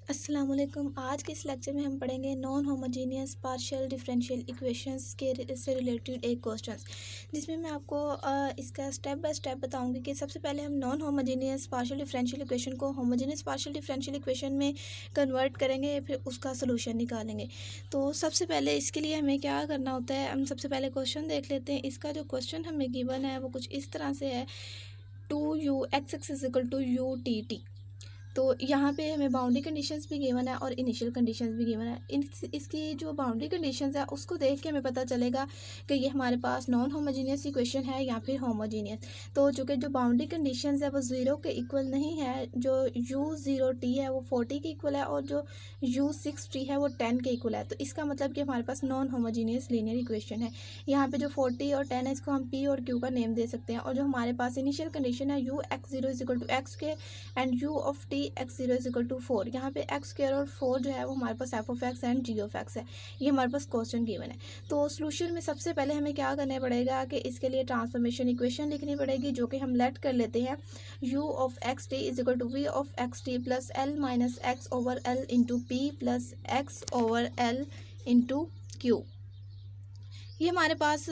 अस्सलाम वालेकुम। आज के इस लेक्चर में हम पढ़ेंगे non homogeneous partial differential equations के से रिलेटेड एक क्वेश्चंस, जिसमें मैं आपको इसका स्टेप बाय स्टेप बताऊंगी कि सबसे पहले हम non homogeneous partial differential equation को होमोजीनियस पार्शियल डिफरेंशियल इक्वेशन में कन्वर्ट करेंगे, फिर उसका सोल्यूशन निकालेंगे। तो सबसे पहले इसके लिए हमें क्या करना होता है, हम सबसे पहले क्वेश्चन देख लेते हैं। इसका जो क्वेश्चन हमें गिवन है वो कुछ इस तरह से है, 2u(x) is equal to u(tt). तो यहाँ पे हमें बाउंड्री कंडीशंस भी गिवन है और इनिशियल कंडीशंस भी गिवन है। इसकी जो बाउंड्री कंडीशंस है उसको देख के हमें पता चलेगा कि ये हमारे पास नॉन होमोजीनियस इक्वेशन है या फिर होमोजीनियस। तो चूँकि जो बाउंड्री कंडीशंस है वो ज़ीरो के इक्वल नहीं है, जो u0t है वो 40 के इक्वल है और जो u6t है वो 10 के इक्वल है। तो इसका मतलब कि हमारे पास नॉन होमोजीनियस लीनियर इक्वेशन है। यहाँ पे जो 40 और 10 है इसको हम p और q का नेम दे सकते हैं। और जो हमारे पास इनिशियल कंडीशन है u(x0) is equal to x के and u(t) x0 is equal to 4। यहाँ पे एक्स स्क्वायर और 4 जो है वो हमारे पास f(x) एंड g(x) है। ये हमारे पास क्वेश्चन गिवन है। तो सोल्यूशन में सबसे पहले हमें क्या करना पड़ेगा कि इसके लिए ट्रांसफॉर्मेशन इक्वेशन लिखनी पड़ेगी, जो कि हम लेट कर लेते हैं u(xt) is equal to v(xt) plus l minus x over l into p plus x over l into q. ये हमारे पास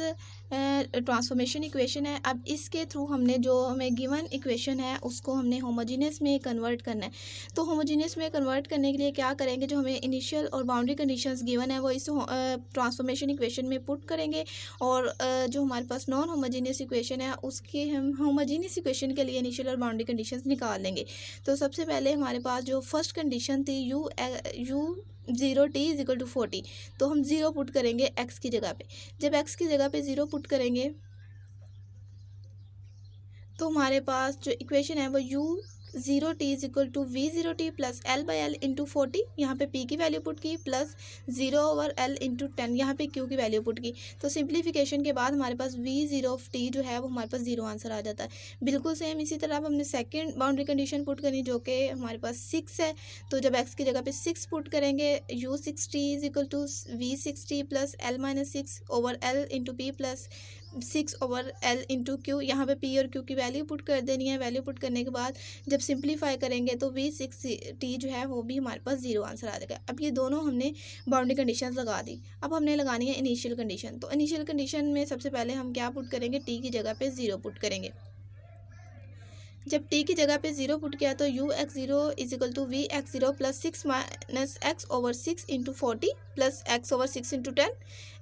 ट्रांसफॉर्मेशन इक्वेशन है। अब इसके थ्रू हमने जो हमें गिवन इक्वेशन है उसको हमने होमोजीनियस में कन्वर्ट करना है। तो होमोजीनियस में कन्वर्ट करने के लिए क्या करेंगे, जो हमें इनिशियल और बाउंड्री कंडीशंस गिवन है वो इस ट्रांसफॉर्मेशन इक्वेशन में पुट करेंगे। और जो हमारे पास नॉन होमोजीनियस इक्वेशन है उसके हम होमोजीनियस इक्वेशन के लिए इनिशियल और बाउंड्री कंडीशंस निकाल लेंगे। तो सबसे पहले हमारे पास जो फर्स्ट कंडीशन थी u0t इज इक्वल टू 40, तो हम ज़ीरो पुट करेंगे x की जगह पे। जब x की जगह पे ज़ीरो पुट करेंगे तो हमारे पास जो इक्वेशन है वो u0t is equal to v0t plus l by l into 40, यहाँ पे p की वैल्यू पुट की, प्लस 0 ओवर l इंटू 10, यहाँ पे q की वैल्यू पुट की। तो सिंप्लीफिकेशन के बाद हमारे पास v0t जो है वो हमारे पास ज़ीरो आंसर आ जाता है। बिल्कुल सेम इसी तरह अब हमने सेकंड बाउंड्री कंडीशन पुट करनी, जो कि हमारे पास 6 है। तो जब x की जगह पे 6 पुट करेंगे u6t is equal to v6t plus l minus 6 over l into p plus 6 over l into q. यहाँ पे p और q की वैल्यू पुट कर देनी है। वैल्यू पुट करने के बाद जब सिंप्लीफाई करेंगे तो v6t जो है वो भी हमारे पास ज़ीरो आंसर आ जाएगा। अब ये दोनों हमने बाउंड्री कंडीशन लगा दी। अब हमने लगानी है इनिशियल कंडीशन। तो इनिशियल कंडीशन में सबसे पहले हम क्या पुट करेंगे, t की जगह पे ज़ीरो पुट करेंगे। जब t की जगह पे ज़ीरो पुट किया तो u(x0) is equal to v(x0) plus 6 minus x over 6 into 40 plus x over 6 into 10।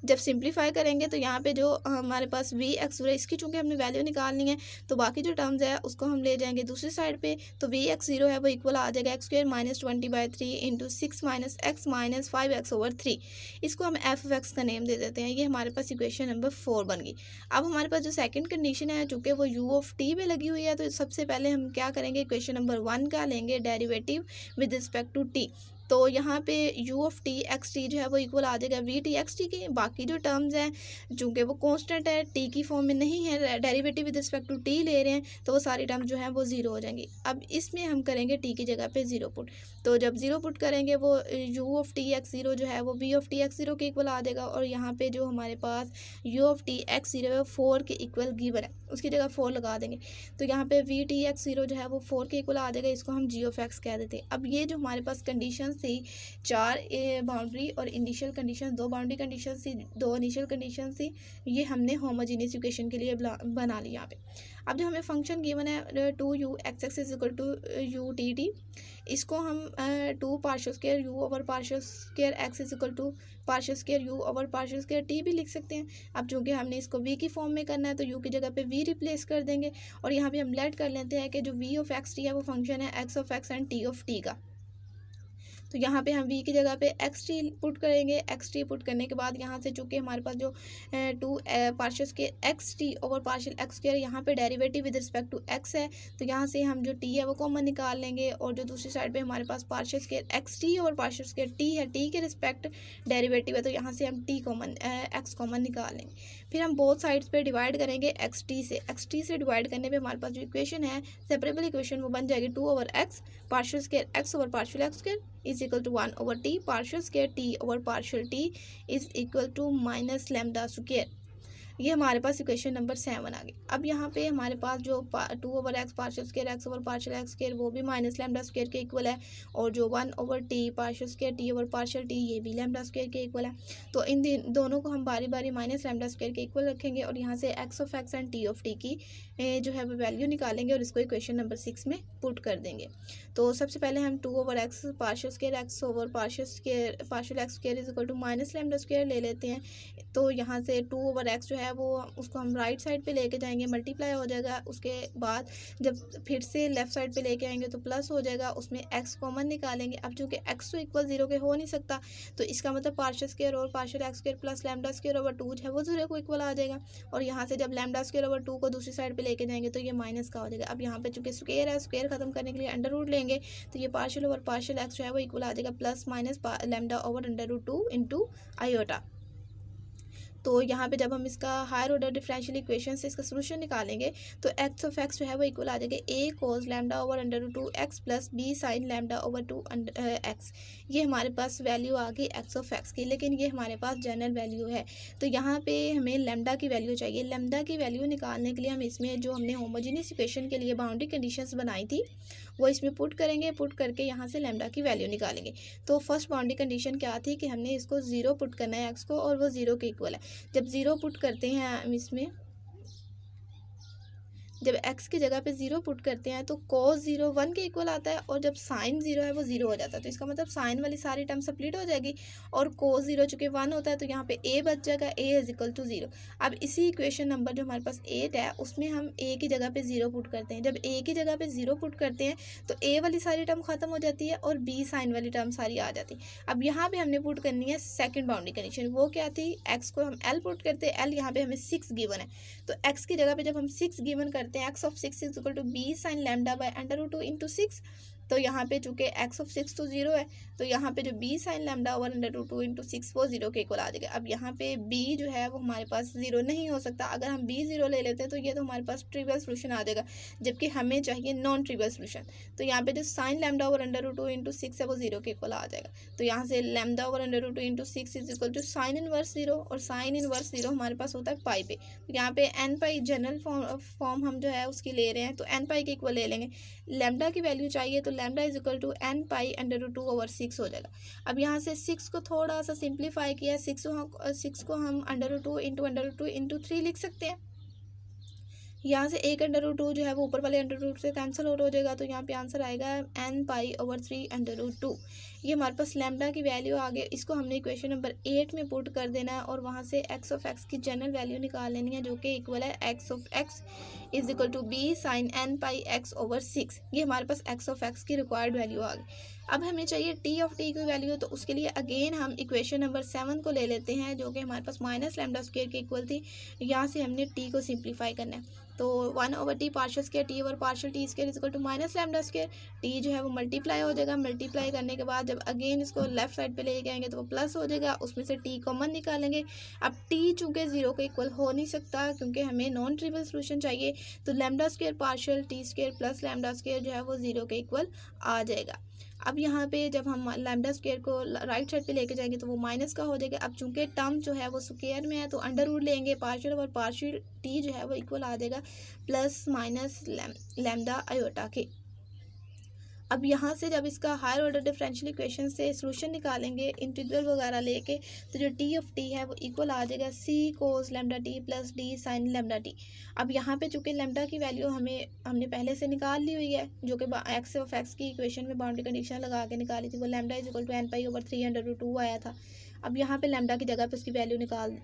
जब सिंप्लीफाई करेंगे तो यहाँ पे जो हमारे पास v(x0) इसकी चूँकि हमने वैल्यू निकालनी है तो बाकी जो टर्म्स है उसको हम ले जाएंगे दूसरी साइड पे। तो v(x0) है वो इक्वल आ जाएगा x square minus 20/3 into 6 minus x minus 5x over 3। इसको हम f(x) का नेम दे देते हैं। ये हमारे पास इक्वेशन नंबर 4 बन गई। अब हमारे पास जो सेकंड कंडीशन है चूँकि वो u(t) में लगी हुई है, तो सबसे पहले हम क्या करेंगे, इक्वेशन नंबर 1 का लेंगे derivative with respect to t। तो यहाँ पे u(xt) जो है वो इक्वल आ जाएगा v(t)(xt) के। बाकी जो टर्म्स हैं चूँकि वो कांस्टेंट है, t की फॉर्म में नहीं है, derivative with respect to t ले रहे हैं, तो वो सारी टर्म्स जो हैं वो ज़ीरो हो जाएंगी। अब इसमें हम करेंगे t की जगह पे ज़ीरो पुट। तो जब ज़ीरो पुट करेंगे वो u(x0) जो है वो v(x0) के इक्वल आ जाएगा। और यहाँ पे जो हमारे पास u(x0) है 4 के इक्वल गिवन है, उसकी जगह 4 लगा देंगे। तो यहाँ पे v(x0) जो है वो 4 के इक्वल आ जाएगा। इसको हम g(x) कह देते हैं। अब ये जो हमारे पास कंडीशन थी 4 बाउंड्री और इनिशियल कंडीशन, 2 बाउंड्री कंडीशन थी, 2 इनिशियल कंडीशन थी, ये हमने होमोजीनियस इक्वेशन के लिए बना लिया यहाँ पे। अब जो हमें फंक्शन गिवन है 2u(x) is equal to u(tt), इसको हम 2 partial square u over partial square x is equal to partial square u over partial square t भी लिख सकते हैं। अब चूँकि हमने इसको v की फॉर्म में करना है तो u की जगह पे v रिप्लेस कर देंगे। और यहाँ पे हम लेट कर लेते हैं कि जो v(x t) है वो फंक्शन है x(x) एंड t का। तो यहाँ पे हम v की जगह पे xt पुट करेंगे। xt पुट करने के बाद यहाँ से चूँकि हमारे पास जो 2 partial square xt over partial x square, यहाँ पे derivative with respect to x है, तो यहाँ से हम जो t है वो कॉमन निकाल लेंगे। और जो दूसरी साइड पे हमारे पास partial square xt over partial square t है, t के रिस्पेक्ट डेरिवेटिव है, तो यहाँ से हम x कॉमन निकाल लेंगे। फिर हम बोथ साइड्स पे डिवाइड करेंगे xt से डिवाइड करने पे हमारे पास जो इक्वेशन है सेपरेबल इक्वेशन वो बन जाएगी 2 over x partial square x over partial x square is equal to 1 over t partial square t over partial t is equal to minus lambda square. ये हमारे पास इक्वेशन नंबर 7 आ गई। अब यहाँ पे हमारे पास जो 2/x partial square x over partial x square वो भी माइनस लैम्डा स्क्वायर के इक्वल है, और जो 1/t partial square t over partial T ये भी लैम्डा स्क्वायर के इक्वल है। तो इन दोनों को हम बारी बारी माइनस लैम्डा स्क्वायर के इक्वल रखेंगे और यहाँ से x of x and T of t की जो है वो वैल्यू निकालेंगे और इसको इक्वेशन नंबर 6 में पुट कर देंगे। तो सबसे पहले हम 2/x partial square x over partial x square is equal to minus lambda square ले लेते हैं। तो यहाँ से 2/x जो है वो उसको हम राइट साइड पे लेके जाएंगे, मल्टीप्लाई हो जाएगा। उसके बाद जब फिर से लेफ्ट साइड पे लेके आएंगे तो प्लस हो जाएगा, उसमें x कॉमन निकालेंगे। अब चूँकि x तो इक्वल 0 के हो नहीं सकता, तो इसका मतलब पार्शियल स्क्वायर और partial x square plus lambda square over 2 जो है वो 0 को इक्वल आ जाएगा। और यहाँ से जब लैम्डा स्क्वायर ओवर 2 को दूसरी साइड पे लेके जाएंगे तो ये माइनस का हो जाएगा। अब यहाँ पे चूँकि स्क्वायर है, स्क्वायर खत्म करने के लिए अंडर रूट लेंगे, तो ये पार्शियल ओवर पार्शियल एक्स जो है वो इक्वल आ जाएगा plus minus lambda over under root 2 into iota. तो यहाँ पे जब हम इसका हायर ऑर्डर डिफरेंशियल इक्वेशन से इसका सोल्यूशन निकालेंगे तो एक्स ऑफ एक्स जो है वो इक्वल आ जाएगा a cos lambda over under root 2x plus b sine lambda over 2x। ये हमारे पास वैल्यू आ गई एक्स ऑफ एक्स की, लेकिन ये हमारे पास जनरल वैल्यू है। तो यहाँ पे हमें लैम्डा की वैल्यू चाहिए। लैम्डा की वैल्यू निकालने के लिए हम इसमें जो हमने होमोजेनियस इक्वेशन के लिए बाउंड्री कंडीशंस बनाई थी वो इसमें पुट करेंगे। पुट करके यहाँ से लैम्डा की वैल्यू निकालेंगे। तो फर्स्ट बाउंड्री कंडीशन क्या थी कि हमने इसको 0 पुट करना है एक्स को, और वो 0 के इक्वल है। जब 0 पुट करते हैं हम इसमें, जब x की जगह पे 0 पुट करते हैं तो cos 0 1 के इक्वल आता है, और जब साइन 0 है वो 0 हो जाता है। तो इसका मतलब साइन वाली सारी टर्म स्प्लिट हो जाएगी, और cos 0 चूँकि 1 होता है तो यहाँ पे a बच जाएगा, a इज इक्वल टू 0। अब इसी इक्वेशन नंबर जो हमारे पास 8 है उसमें हम a की जगह पे 0 पुट करते हैं। जब a की जगह पे 0 पुट करते हैं तो a वाली सारी टर्म खत्म हो जाती है और b साइन वाली टर्म सारी आ जाती है। अब यहाँ पे हमने पुट करनी है सेकंड बाउंड्री कंडीशन। वो क्या थी, x को हम l पुट करते हैं, l यहाँ पे हमें 6 गिवन है, तो x की जगह पे जब हम 6 गिवन करते हैं x of 6 is equal to b sine lambda by under root 2 into 6। तो यहाँ पे चूँकि x ऑफ 6 तो 0 है, तो यहाँ पे जो b sine lambda over under root 2 into 6 वो 0 के इक्वल आ जाएगा। अब यहाँ पे b जो है वो हमारे पास 0 नहीं हो सकता। अगर हम b 0 ले लेते हैं तो ये तो हमारे पास ट्रिवियल सोल्यूशन आ जाएगा, जबकि हमें चाहिए नॉन ट्रिवियल सोल्यूशन। तो यहाँ पे जो sine lambda over under root 2 into 6 है वो 0 के इक्वल आ जाएगा। तो यहाँ से lambda over under root 2 into 6 is equal to sine inverse 0, और साइन इनवर्स 0 हमारे पास होता है पाई पे। तो यहाँ पे एन पाई जनरल फॉर्म हम जो है उसकी ले रहे हैं, तो एन पाई के इक्वल ले लेंगे। लैम्डा की वैल्यू चाहिए तो lambda is equal to n pi under root 2 over 6 हो जाएगा। अब यहाँ से 6 को थोड़ा सा सिंप्लीफाई किया है, 6 को हम अंडर रूट 2 इंटू 3 लिख सकते हैं। यहाँ से एक अंडर रूट 2 जो है वो ऊपर वाले अंडर रूट से कैंसिल आउट हो जाएगा, तो यहाँ पे आंसर आएगा n pi over 3 under root 2। ये हमारे पास लैम्डा की वैल्यू आ गई। इसको हमने इक्वेशन नंबर 8 में पुट कर देना है, और वहाँ से एक्स ऑफ एक्स की जनरल वैल्यू निकाल लेनी है, जो कि इक्वल है x of x is equal to b sine n pi x over 6। ये हमारे पास एक्स ऑफ एक्स की रिक्वायर्ड वैल्यू आ गई। अब हमें चाहिए टी ऑफ टी की वैल्यू, तो उसके लिए अगेन हम इक्वेशन नंबर 7 को ले लेते हैं, जो कि हमारे पास माइनस लैम्डा स्क्वायर के इक्वल थी। यहाँ से हमने टी को सिंप्लीफाई करना है, तो 1/t partial square t over partial t square is equal to minus lambda square. T जो है वो मल्टीप्लाई हो जाएगा, मल्टीप्लाई करने के बाद जब अगेन इसको लेफ्ट साइड पे लेके आएंगे तो वो प्लस हो जाएगा, उसमें से टी कॉमन निकालेंगे। अब टी चूँकि 0 के इक्वल हो नहीं सकता क्योंकि हमें नॉन ट्रिवियल सोल्यूशन चाहिए, तो lambda square partial t square plus lambda square जो है वो 0 के इक्वल आ जाएगा। अब यहाँ पे जब हम लैम्डा स्क्वायर को राइट साइड पे लेके जाएंगे तो वो माइनस का हो जाएगा। अब चूंकि टर्म जो है वो स्क्वायर में है तो अंडर रूट लेंगे, पार्शियल और पार्शियल टी जो है वो इक्वल आ जाएगा प्लस माइनस लैम्डा आयोटा के। अब यहाँ से जब इसका हायर ऑर्डर डिफरेंशियल इक्वेशन से सोल्यूशन निकालेंगे इंटीग्रल वगैरह लेके, तो जो टी ऑफ टी है वो इक्वल आ जाएगा c cos lambda t plus d sine lambda t. अब यहाँ पे चूँकि लैम्डा की वैल्यू हमने पहले से निकाल ली हुई है, जो कि एक्स ऑफ एक्स की इक्वेशन में बाउंड्री कंडीशन लगा के निकाली थी, वो lambda is equal to n pi over 3 under root 2 आया था। अब यहाँ पे लैम्डा की जगह पे उसकी वैल्यू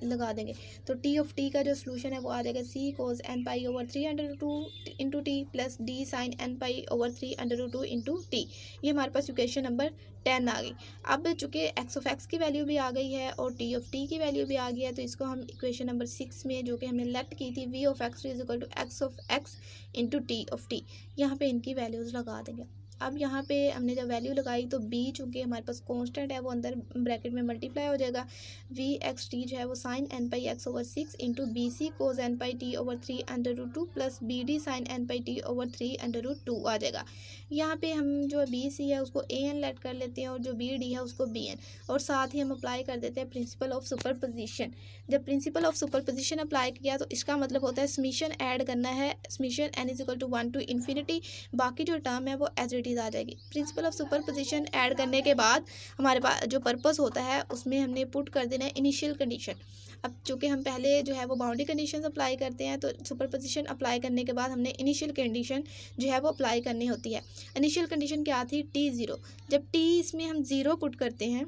लगा देंगे, तो टी ऑफ टी का जो सोल्यूशन है वो आ जाएगा c cos n pi over 3 under root 2 into t plus d sine n pi over 3 under root 2 into t. ये हमारे पास इक्वेशन नंबर 10 आ गई। अब चूँकि एक्स ऑफ एक्स की वैल्यू भी आ गई है और टी ऑफ टी की वैल्यू भी आ गई है, तो इसको हम इक्वेशन नंबर 6 में जो कि हमने लेफ्ट की थी v of x is equal to x of x into t of t, यहाँ पे इनकी वैल्यूज़ लगा देंगे। अब यहाँ पे हमने जब वैल्यू लगाई तो b चूँकि हमारे पास कांस्टेंट है वो अंदर ब्रैकेट में मल्टीप्लाई हो जाएगा। वी एक्स टी जो है वो sine n pi x over 6 into b c cos n pi t over 3 under root 2 plus b d sine n pi t over 3 under root 2 आ जाएगा। यहाँ पे हम जो बी सी है उसको ए एन लेट कर लेते हैं और जो बी डी है उसको बी एन, और साथ ही हम अप्लाई कर देते हैं प्रिंसिपल ऑफ सुपरपोजिशन। जब प्रिंसिपल ऑफ सुपरपोजिशन अप्लाई किया तो इसका मतलब होता है समीशन ऐड करना है, summation n is equal to 1 to infinity, बाकी जो टर्म है वो एज इट इज़ आ जाएगी। प्रिंसिपल ऑफ सुपरपोजिशन ऐड करने के बाद हमारे पास जो पर्पस होता है उसमें हमने पुट कर देना है इनिशियल कंडीशन। अब चूँकि हम पहले जो है वो बाउंड्री कंडीशन अप्लाई करते हैं तो सुपरपोजिशन अप्लाई करने के बाद हमने इनिशियल कंडीशन जो है वो अप्लाई करनी होती है। इनिशियल कंडीशन क्या थी, टी ज़ीरो। जब टी इसमें हम ज़ीरो पुट करते हैं,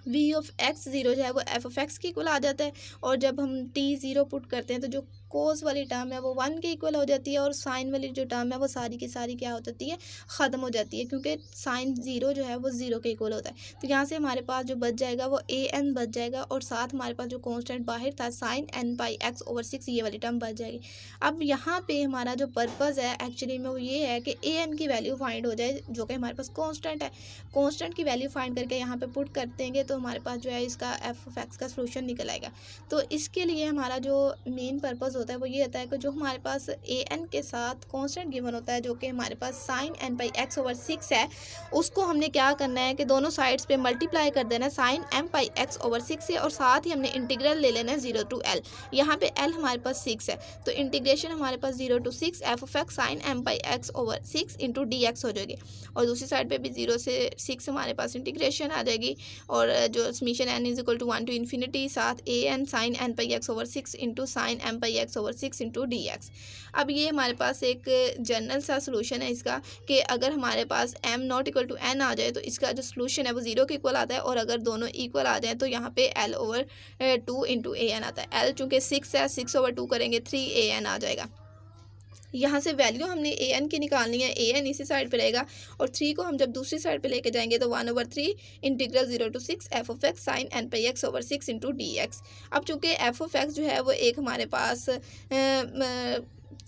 वी ऑफ एक्स ज़ीरो जो है वो एफ ऑफ एक्स के इक्वल आ जाता है, और जब हम टी ज़ीरो पुट करते हैं तो जो कोस वाली टर्म है वो 1 के इक्वल हो जाती है, और साइन वाली जो टर्म है वो सारी की सारी क्या हो जाती है, ख़त्म हो जाती है, क्योंकि साइन ज़ीरो जो है वो ज़ीरो के इक्वल होता है। तो यहाँ से हमारे पास जो बच जाएगा वो ए एन बच जाएगा, और साथ हमारे पास जो कांस्टेंट बाहर था sine n pi x over 6 ये वाली टर्म बच जाएगी। अब यहाँ पे हमारा जो पर्पज़ है एक्चुअली में वो ये है कि ए एन की वैल्यू फाइंड हो जाए, जो कि हमारे पास कांस्टेंट है। कांस्टेंट की वैल्यू फाइंड करके यहाँ पे पुट कर देंगे तो हमारे पास जो है इसका एफ ऑफ एक्स का सोल्यूशन निकल आएगा। तो इसके लिए हमारा जो मेन पर्पज़ होता है वो ये होता है कि जो हमारे पास ए एन के साथ कांस्टेंट गिवन होता है, जो कि हमारे पास sine n pi x over 6 है, उसको हमने क्या करना है कि दोनों साइड्स पे मल्टीप्लाई कर देना है sign m pi x over 6 से, और साथ ही हमने इंटीग्रल ले लेना है 0 टू एल। यहाँ पे एल हमारे पास 6 है तो इंटीग्रेशन हमारे पास 0 to 6 f of x sine m pi x over 6 into d x हो जाएगी, और दूसरी साइड पे भी 0 से 6 हमारे पास इंटीग्रेशन आ जाएगी, और जो summation n is equal to 1 to infinity साथ a n sine n pi x over 6 into sine m pi x over 6 into d x. अब ये हमारे पास एक जनरल सा सोल्यूशन है इसका कि अगर हमारे पास m not equal to n आ जाए तो इसका जो सोल्यूशन है वो 0 के इक्वल आता है, और अगर दोनों इक्वल आ जाए तो यहाँ पे l over 2 into A N आता है। l चूँकि 6 है, 6 ओवर 2 करेंगे 3 ए एन आ जाएगा। यहाँ से वैल्यू हमने ए एन की निकालनी है, ए एन इसी साइड पे रहेगा, और 3 को हम जब दूसरी साइड पे लेके जाएंगे तो 1 over 3 integral 0 to 6 f of x sine n pi x over 6 into d x. अब चूँकि एफ ऑफ एक्स जो है वो एक हमारे पास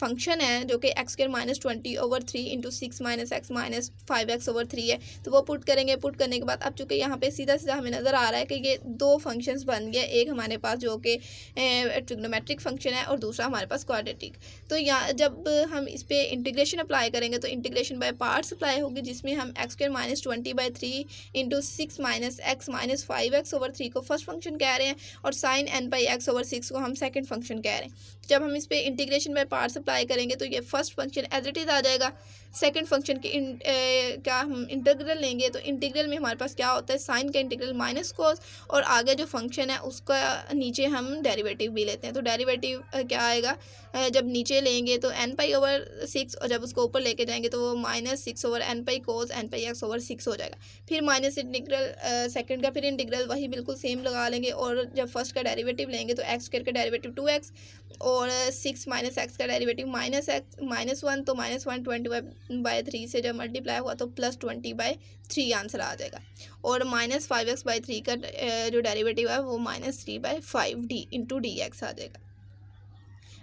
फंक्शन है जो कि x square minus 20 over 3 into 6 minus x minus 5 x over 3 है, तो वो पुट करेंगे। पुट करने के बाद अब चूँकि यहाँ पे सीधा सीधा हमें नज़र आ रहा है कि ये दो फंक्शंस बन गए, एक हमारे पास जो कि ट्रिग्नोमेट्रिक फंक्शन है और दूसरा हमारे पास क्वाड्रेटिक। तो यहाँ जब हम इस पर इंटीग्रेशन अप्लाई करेंगे तो इंटीग्रेशन बाय पार्ट्स अप्लाई होगी, जिसमें हम x square minus 20/3 into 6 minus x minus 5 x over 3 को फर्स्ट फंक्शन कह रहे हैं, और sign n pi x over 6 को हम सेकेंड फंक्शन कह रहे हैं। जब हम इस पर इंटीग्रेशन बाय पार्ट्स अप्लाई करेंगे तो ये first function as it is आ जाएगा। सेकंड फंक्शन की क्या हम इंटीग्रल लेंगे तो इंटीग्रल में हमारे पास क्या होता है, साइन का इंटीग्रल माइनस कोस, और आगे जो फंक्शन है उसका नीचे हम डेरिवेटिव भी लेते हैं। तो डेरिवेटिव क्या आएगा, जब नीचे लेंगे तो एन पाई ओवर 6, और जब उसको ऊपर लेके जाएंगे तो वो माइनस 6 ओवर एन पाई कोस एन पाई एक्स ओवर 6 हो जाएगा। फिर माइनस इंटीग्रल सेकंड का, फिर इंटीग्रल वही बिल्कुल सेम लगा लेंगे, और जब फर्स्ट का डेरिवेटिव लेंगे तो एक्स स्क्वायर का डेरिवेटिव 2x, और 6 माइनस एक्स का डेरिवेटिव माइनस एक्स माइनस 1, तो माइनस 1 20/3 से जब मल्टीप्लाई हुआ तो प्लस 20/3 आंसर आ जाएगा, और माइनस 5x/3 का जो डेरिवेटिव है वो minus 3/5 d into d x आ जाएगा।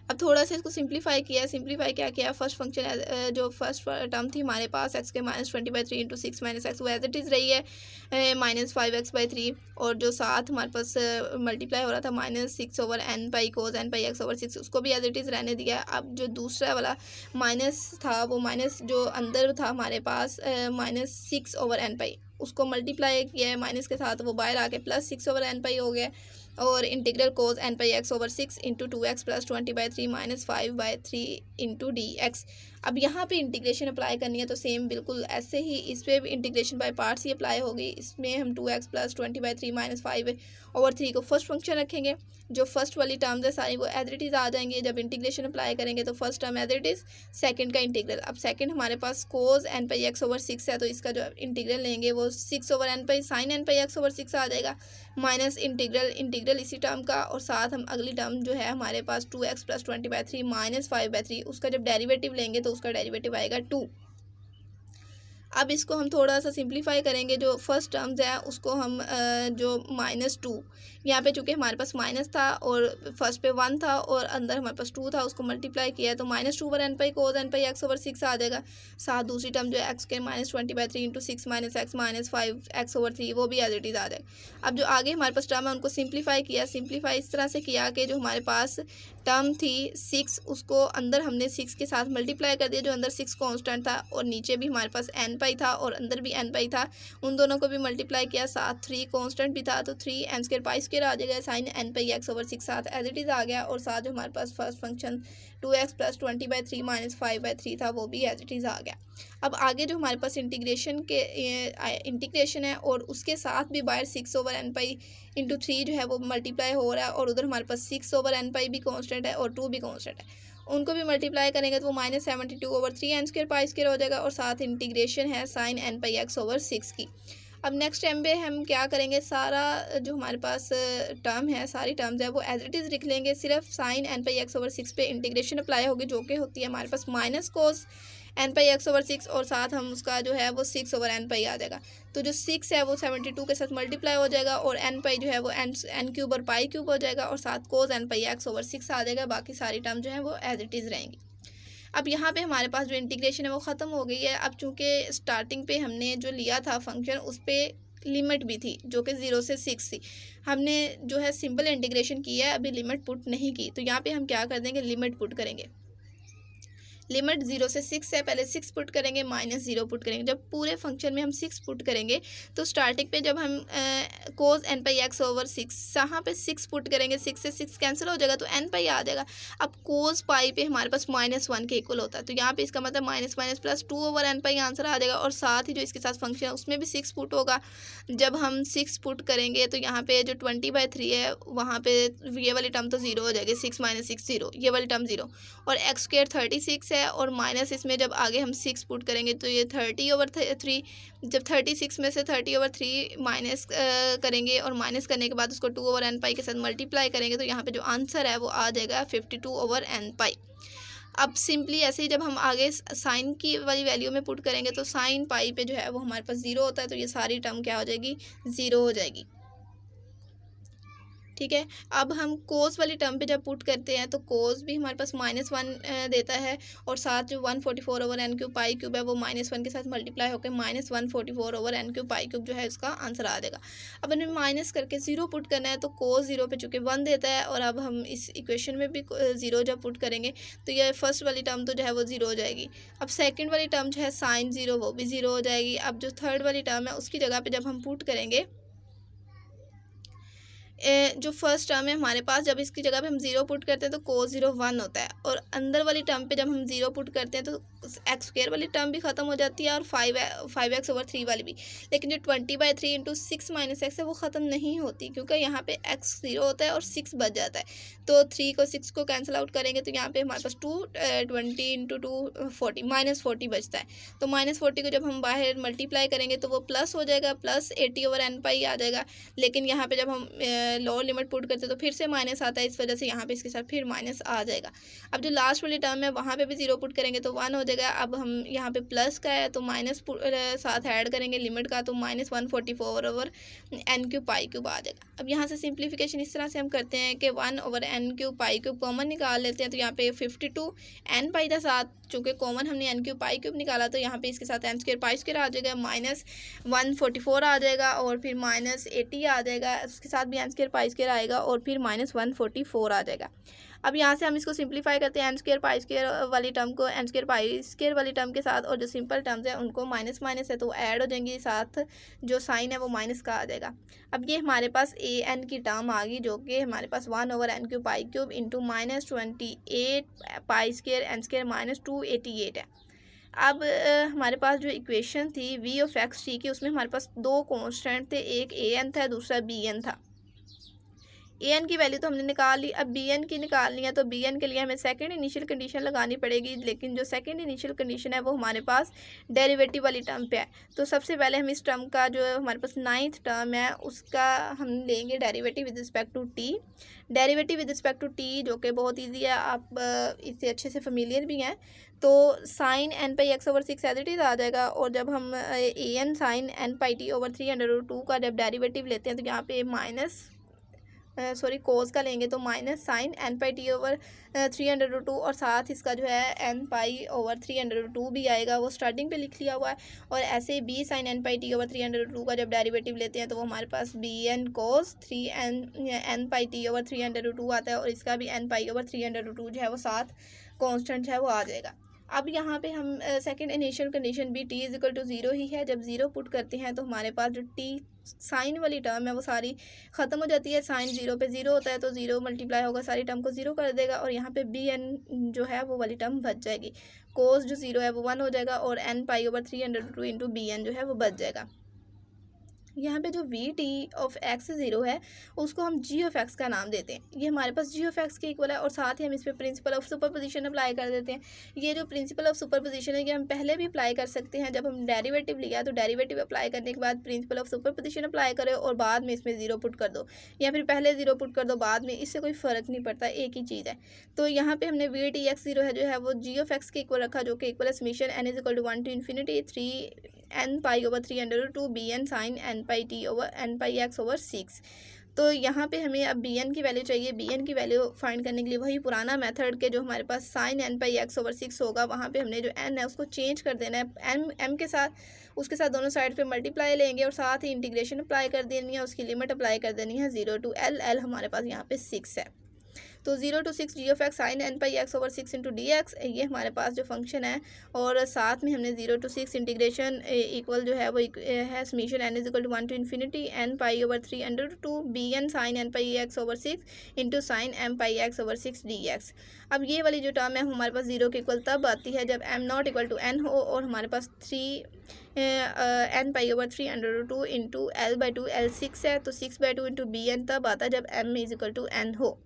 अब थोड़ा सा इसको सिंप्लीफाई किया है। सिंप्लीफाई क्या किया, फर्स्ट फंक्शन जो फर्स्ट टर्म थी हमारे पास एक्स के माइनस 20/3 इंटू 6 माइनस एक्स वो एज इट इज़ रही है माइनस 5x/3, और जो साथ हमारे पास मल्टीप्लाई हो रहा था माइनस 6 ओवर एन पाई कोस एन पाई एक्स ओवर 6 उसको भी एज इट इज़ रहने दिया। अब जो दूसरा वाला माइनस था वो माइनस जो अंदर था हमारे पास माइनस 6 ओवर एन पाई, उसको मल्टीप्लाई किया है माइनस के साथ, वो बाहर आके प्लस 6 ओवर एन पाई हो गया, और integral cos n pi x over 6 into 2x plus 20/3 minus 5/3 into d x. अब यहाँ पे इंटीग्रेशन अप्लाई करनी है तो सेम बिल्कुल ऐसे ही इस पर भी integration by parts he apply होगी। इसमें हम 2x प्लस 20/3 माइनस 5/3 को फर्स्ट फंक्शन रखेंगे, जो फर्स्ट वाली टर्म्स है सारी वो एज इट इज़ आ जाएंगे। जब इंटीग्रेशन अप्लाई करेंगे तो first term as it is, second का इंटीग्रल। अब सेकंड हमारे पास cos n pi x over 6 है, तो इसका जो इंटीग्रल लेंगे वो 6 over n pi sine n pi x over 6 आ जाएगा, माइनस इंटीग्रल इसी टर्म का, और साथ हम अगली टर्म जो है हमारे पास 2x प्लस 20/3 माइनस 5/3 उसका जब डेरिवेटिव लेंगे तो उसका डेरिवेटिव आएगा 2। अब इसको हम थोड़ा सा सिंप्लीफाई करेंगे। जो फर्स्ट टर्म्स है उसको हम जो -2, यहाँ पे चूँकि हमारे पास माइनस था और फर्स्ट पे 1 था और अंदर हमारे पास 2 था, उसको मल्टीप्लाई किया है तो -2 ओवर n पाई कोस n पाई x ओवर 6 आ जाएगा। साथ दूसरी टर्म जो है एक्स के -20/3 इंटू 6 - x -5 x ओवर 3 वो भी एज इट इज़ आ जाएगा। अब जो आगे हमारे पास टर्म है उनको सिंप्लीफाई किया। सिंप्लीफाई इस तरह से किया कि जो हमारे पास टर्म थी 6 उसको अंदर हमने 6 के साथ मल्टीप्लाई कर दिया, जो अंदर 6 कांस्टेंट था और नीचे भी हमारे पास n पाई था और अंदर भी n पाई था, उन दोनों को भी मल्टीप्लाई किया। साथ 3 कांस्टेंट भी था तो 3 n स्क्वायर पाई स्क्वायर आ जाएगा। साइन n पाई x ओवर 6 साथ एज इट इज़ आ गया। और साथ जो हमारे पास फर्स्ट फंक्शन 2x + 20/3 - 5/3 था वो भी एज इट इज़ आ गया। अब आगे जो हमारे पास इंटीग्रेशन है और उसके साथ भी बाहर 6 ओवर n पाई इंटू 3 जो है वो मल्टीप्लाई हो रहा है और उधर हमारे पास 6 ओवर n पाई भी कांस्टेंट है और 2 भी कांस्टेंट है, उनको भी मल्टीप्लाई करेंगे तो वो -72 over 3 n square pi square हो जाएगा। और साथ इंटीग्रेशन है साइन n पाई x ओवर 6 की। अब नेक्स्ट टाइम पे हम क्या करेंगे, सारा जो हमारे पास टर्म है, सारी टर्म्स है वो एज इट इज़ लिख लेंगे। सिर्फ साइन n पाई x ओवर 6 पे इंटीग्रेशन अप्लाई होगी, जो कि होती है हमारे पास माइनस कोस n पाई x ओवर 6 और साथ हम उसका जो है वो 6 ओवर n पाई आ जाएगा। तो जो 6 है वो 72 के साथ मल्टीप्लाई हो जाएगा और n पाई जो है वो n क्यूब और पाई क्यूब हो जाएगा और साथ कोस n पाई x ओवर 6 आ जाएगा। बाकी सारी टर्म जो है वो एज इट इज़ रहेंगी। अब यहाँ पे हमारे पास जो इंटीग्रेशन है वो ख़त्म हो गई है। अब चूँकि स्टार्टिंग पे हमने जो लिया था फंक्शन उस पर लिमिट भी थी जो कि 0 से 6 थी, हमने जो है सिंपल इंटीग्रेशन की है, अभी लिमिट पुट नहीं की। तो यहाँ पे हम क्या कर देंगे, लिमिट पुट करेंगे। लिमिट 0 से 6 है, पहले 6 पुट करेंगे -0 पुट करेंगे। जब पूरे फंक्शन में हम 6 पुट करेंगे तो स्टार्टिंग पे जब हम कोस n पाई x ओवर 6 यहाँ पे 6 पुट करेंगे, 6 से 6 कैंसिल हो जाएगा तो n पाई आ जाएगा। अब कोस पाई पे हमारे पास -1 के इक्वल होता है, तो यहाँ पे इसका मतलब माइनस माइनस प्लस 2 ओवर n पाई आंसर आ जाएगा। और साथ ही जो इसके साथ फंक्शन है उसमें भी 6 पुट होगा। जब हम 6 पुट करेंगे तो यहाँ पे जो 20/3 है वहाँ पे ये वाली टर्म तो 0 हो जाएगी, 6 - 6 0, ये वाली टर्म 0 और x स्क्वायर 36 है और माइनस इसमें जब आगे हम 6 पुट करेंगे तो ये 30 ओवर 3, जब 36 में से 30 ओवर 3 माइनस करेंगे और माइनस करने के बाद उसको 2 ओवर n पाई के साथ मल्टीप्लाई करेंगे तो यहाँ पे जो आंसर है वो आ जाएगा 52 ओवर n पाई। अब सिंपली ऐसे ही जब हम आगे साइन की वाली वैल्यू में पुट करेंगे तो साइन पाई पे जो है वो हमारे पास 0 होता है, तो ये सारी टर्म क्या हो जाएगी, 0 हो जाएगी। ठीक है। अब हम कोस वाली टर्म पे जब पुट करते हैं तो कोस भी हमारे पास -1 देता है और साथ जो 144 over n cube pi cube है वो -1 के साथ मल्टीप्लाई होकर -144 over n cube pi cube जो है इसका आंसर आ जाएगा। अब हमें माइनस करके 0 पुट करना है तो कोस 0 पे चूँकि 1 देता है और अब हम इस इक्वेशन में भी 0 जब पुट करेंगे तो ये फर्स्ट वाली टर्म तो जो है वो 0 हो जाएगी। अब सेकेंड वाली टर्म जो है साइन 0 वो भी 0 हो जाएगी। अब जो थर्ड वाली टर्म है उसकी जगह पर जब हम पुट करेंगे जो फर्स्ट टर्म है हमारे पास, जब इसकी जगह पे हम 0 पुट करते हैं तो कोस 0 1 होता है और अंदर वाली टर्म पे जब हम 0 पुट करते हैं तो एक्स स्क्वायर वाली टर्म भी ख़त्म हो जाती है और 5x ओवर 3 वाली भी। लेकिन जो 20/3 इंटू 6 - x है वो ख़त्म नहीं होती क्योंकि यहाँ पे x 0 होता है और 6 बच जाता है। तो 3 को 6 को कैंसिल आउट करेंगे तो यहाँ पे हमारे पास 20 इंटू 2 40 -40 बचता है। तो -40 को जब हम बाहर मल्टीप्लाई करेंगे तो वो प्लस हो जाएगा, प्लस 80 ओवर n पाई आ जाएगा। लेकिन यहाँ पे जब हम लोअर लिमिट पुट करते हैं तो फिर से माइनस आता है, इस वजह से यहाँ पे इसके साथ फिर माइनस आ जाएगा। अब जो लास्ट वाली टर्म है वहाँ पे भी 0 पुट करेंगे तो 1 हो जाएगा। अब हम यहाँ पे प्लस का है तो माइनस साथ ऐड करेंगे लिमिट का तो -144 over n cube pi cube आ जाएगा। अब यहाँ से सिंप्लीफिकेशन इस तरह से हम करते हैं कि 1 over n cube pi cube common निकाल लेते हैं तो यहाँ पे 52 n पाई का साथ चूँकि कॉमन हमने n क्यूब पाई क्यूब निकाला तो यहाँ पे इसके साथ n स्क्वायर पाई स्क्वायर आ जाएगा, -144 आ जाएगा और फिर -80 आ जाएगा, इसके साथ भी n स्क्वायर पाई स्क्वायर आएगा और फिर -144 आ जाएगा। अब यहाँ से हम इसको सिंप्लीफाई करते हैं n स्क्वायर पाई स्क्वायर वाली टर्म को n स्क्वायर पाई स्क्वायर वाली टर्म के साथ, और जो सिंपल टर्म्स हैं उनको माइनस माइनस है तो ऐड हो जाएंगी, साथ जो साइन है वो माइनस का आ जाएगा। अब ये हमारे पास a n की टर्म आ गई जो कि हमारे पास 1 over n cube pi cube into -28 pi square n square -288 है। अब हमारे पास जो इक्वेशन थी v ऑफ x t की उसमें हमारे पास दो कॉन्स्टेंट थे, एक a n था दूसरा b n था। ए एन की वैल्यू तो हमने निकाल ली, अब बी एन की निकालनी है। तो बी एन के लिए हमें सेकंड इनिशियल कंडीशन लगानी पड़ेगी, लेकिन जो सेकंड इनिशियल कंडीशन है वो हमारे पास डेरिवेटिव वाली टर्म पे है। तो सबसे पहले हम इस टर्म का जो हमारे पास 9th टर्म है उसका हम लेंगे derivative with respect to t. Derivative with respect to t जो कि बहुत ईजी है, आप इससे अच्छे से फेमिलियर भी हैं। तो sine n pi x over 6 as it is आ जाएगा, और जब हम a n sine n pi t over 3/2 का जब डेरिवेटिव लेते हैं तो यहाँ पे माइनस कोस का लेंगे तो minus sign n pi t over 3/2, और साथ इसका जो है एन पाई ओवर 3/2 भी आएगा, वो स्टार्टिंग पे लिख लिया हुआ है। और ऐसे ही B sine n pi t over 3/2 का जब डेरिवेटिव लेते हैं तो वो हमारे पास बी एन कोस 3 एन पाई टी ओवर 3/2 आता है, और इसका भी एन पाई ओवर 3/2 जो है वो साथ कॉन्स्टेंट है वो आ जाएगा। अब यहाँ पे हम सेकंड इनिशियल कंडीशन भी टी इज इक्वल टू 0 ही है। जब 0 पुट करते हैं तो हमारे पास जो टी साइन वाली टर्म है वो सारी ख़त्म हो जाती है। साइन 0 पे 0 होता है तो 0 मल्टीप्लाई होगा, सारी टर्म को 0 कर देगा, और यहाँ पे बी एन जो है वो वाली टर्म बच जाएगी। कोस जो 0 है वो 1 हो जाएगा, और n pi over 3/2 into b n जो है वो बच जाएगा। यहाँ पे जो वी टी ऑफ एक्स 0 है उसको हम जी ऑफ एक्स का नाम देते हैं। ये हमारे पास जी ऑफ एक्स के इक्वल है, और साथ ही हम इस पर प्रिंसिपल ऑफ सुपरपोजिशन अप्लाई कर देते हैं। ये जो प्रिंसिपल ऑफ सुपरपोजिशन है ये हम पहले भी अप्लाई कर सकते हैं, जब हम डेरिवेटिव लिया तो डेरिवेटिव अप्लाई करने के बाद प्रिंसिपल ऑफ सुपरपोजिशन अप्लाई करें और बाद में इसमें 0 पुट कर दो, या फिर पहले 0 पुट कर दो बाद में, इससे कोई फ़र्क नहीं पड़ता, एक ही चीज़ है। तो यहाँ पर हमने वी टी एक्स 0 है जो है वो जी ऑफ एक्स के इक्वल रखा, जो कि इक्वल है summation n is equal to 1 to infinity 3 n pi over 3/2 b n sine n pi t over n pi x over 6। तो यहाँ पे हमें अब बी एन की वैल्यू चाहिए। बी एन की वैल्यू फाइंड करने के लिए वही पुराना मेथड के जो हमारे पास sine n pi x over 6 होगा, वहाँ पे हमने जो एन है उसको चेंज कर देना है। एम के साथ उसके साथ दोनों साइड पे मल्टीप्लाई लेंगे, और साथ ही इंटीग्रेशन अप्लाई कर देनी है, उसकी लिमिट अप्लाई कर देनी है 0 to l। एल हमारे पास यहाँ पे 6 है, तो 0 to 6 g of x sine n pi x over 6 into d x, ये हमारे पास जो फंक्शन है। और साथ में हमने 0 to 6 इंटीग्रेशन इक्वल जो है वो है summation n is equal to 1 to infinity n pi over 3/2 b n sine n pi x over 6 into sine m pi x over 6 d x. अब ये वाली जो टर्म है हमारे पास 0 के इक्वल तब आती है जब m not equal to n हो, और हमारे पास 3 pi over 3/2 into l/2 l 6 है, तो 6/2 इंटू बी एन तब आता है जब m is equal to n हो।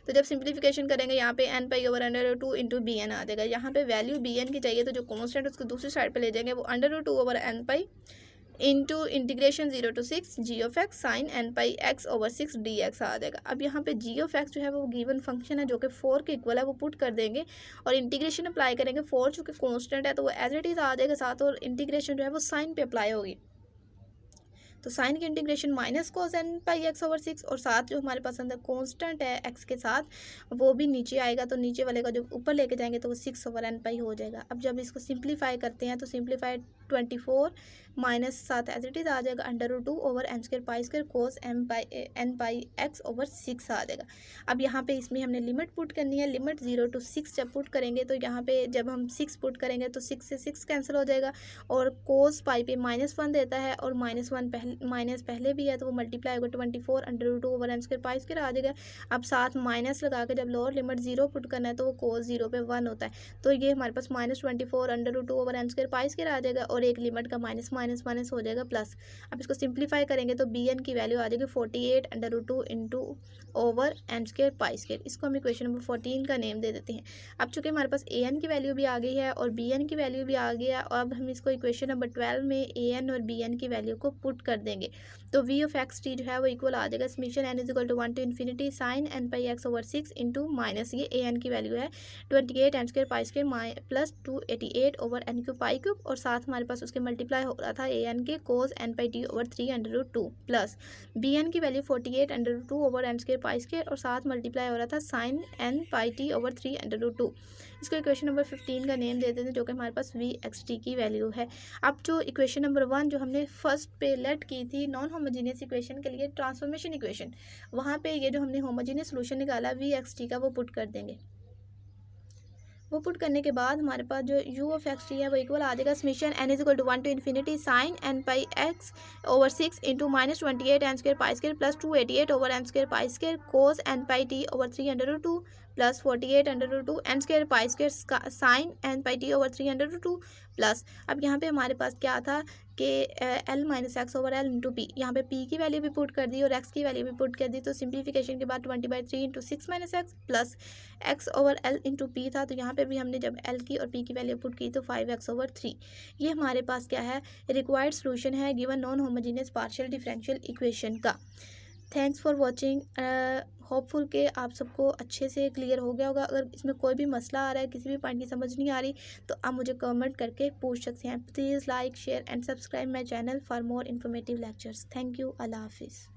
तो जब सिंप्लीफिकेशन करेंगे यहाँ पे n pi over √2 into b n आ जाएगा। यहाँ पे वैल्यू बी एन की चाहिए, तो जो कॉन्स्टेंट उसको दूसरी साइड पे ले जाएंगे वो √2 ओवर n pi into integration 0 to 6 g of x sine n pi x over 6 d x आ जाएगा। अब यहाँ पे जी ऑफ एक्स जो है वो गिवन फंक्शन है जो कि 4 के इक्वल है, वो पुट कर देंगे और इंटीग्रेशन अप्लाई करेंगे। 4 चूँकि कॉन्स्टेंट है तो वो एज इट इज़ आ जाएगा साथ, और इंटीग्रेशन जो है वो साइन पे अप्लाई होगी। तो साइन की integration minus cos n pi x over 6, और साथ जो हमारे पास अंदर कॉन्स्टेंट है एक्स के साथ वो भी नीचे आएगा, तो नीचे वाले का जो ऊपर लेके जाएंगे तो वो 6 ओवर एन पाई हो जाएगा। अब जब इसको सिंप्लीफाई करते हैं तो simplify 24 minus 7 as it is आ जाएगा √2 over n square pi square cos n pi x over 6 आ जाएगा। अब यहाँ पे इसमें हमने लिमिट पुट करनी है। लिमिट 0 to 6 जब पुट करेंगे तो यहाँ पे जब हम 6 पुट करेंगे तो 6 से 6 कैंसिल हो जाएगा, और कोस पाई पे -1 देता है, और -1 माइनस पहले भी है तो वो मल्टीप्लाई होगा 24 √2 over n square pi square आ जाएगा। अब साथ माइनस लगा के जब लोअर लिमिट 0 पुट करना है तो वो कोस 0 पे 1 होता है, तो ये हमारे पास -24 √2 over n square pi square आ जाएगा, और एक लिमिट का माइनस माइनस माइनस हो जाएगा प्लस। अब इसको सिंप्लीफाई करेंगे तो बी एन की वैल्यू आ जाएगी 48 √2 into over n square pi square. इसको हम इक्वेशन नंबर 14 का नेम दे देते हैं। अब चूँकि हमारे पास ए एन की वैल्यू भी आ गई है और बी एन की वैल्यू भी आ गई है, अब हम इसको इक्वेशन नंबर 12 में ए एन और बी एन की वैल्यू को पुट कर देंगे, तो वी ऑफ एक्स टी जो है वो इक्वल आ जाएगा summation n is equal to 1 to infinity sine n pi x over 6 into minus ये ए एन की वैल्यू है 28 n square pi square plus 288 over n cube pi cube, और साथ हमारे पास उसके मल्टीप्लाई हो रहा था ए एन के cos n pi t over 3/2 plus b n की value 48 √2 over n square pi square, और साथ मल्टीप्लाई हो रहा था sine n pi t over 3/2। इसको इक्वेशन नंबर 15 का नेम दे देते हैं, जो कि हमारे पास वी एक्स टी की वैल्यू है। अब जो इक्वेशन नंबर 1 जो हमने फर्स्ट पे लेट की थी नॉन होमोजीनियस इक्वेशन के लिए ट्रांसफॉर्मेशन इक्वेशन, वहाँ पे ये जो हमने होमोजीनियस सोल्यूशन निकाला वी एक्स टी का वो पुट कर देंगे। वो पुट करने के बाद हमारे पास जो u ऑफ एक्स टी है वो इक्वल आ जाएगा summation n is equal to 1 to infinity sine n pi x over 6 into -28 n square pi square plus 288 over n square pi square cos n pi t over 3/2 plus 48 under root 2 n square pi square sine n pi t over 3 under root 2 plus, अब यहाँ पे हमारे पास क्या था कि l minus x over l into P, यहाँ पे पी की वैल्यू भी पुट कर दी और एक्स की वैल्यू भी पुट कर दी, तो सिंप्लीफिकेशन के बाद 20/3 into 6 minus x plus x over l into P था, तो यहाँ पे भी हमने जब एल की और पी की वैल्यू पुट की तो 5x/3। ये हमारे पास क्या है, रिक्वायर्ड सोल्यूशन है given non homogeneous partial differential equation का। Thanks for watching. होपफुल के आप सबको अच्छे से क्लियर हो गया होगा। अगर इसमें कोई भी मसला आ रहा है, किसी भी पॉइंट की समझ नहीं आ रही, तो आप मुझे कमेंट करके पूछ सकते हैं। Please like share and subscribe my channel for more informative lectures. Thank you. अल्लाह हाफिज़।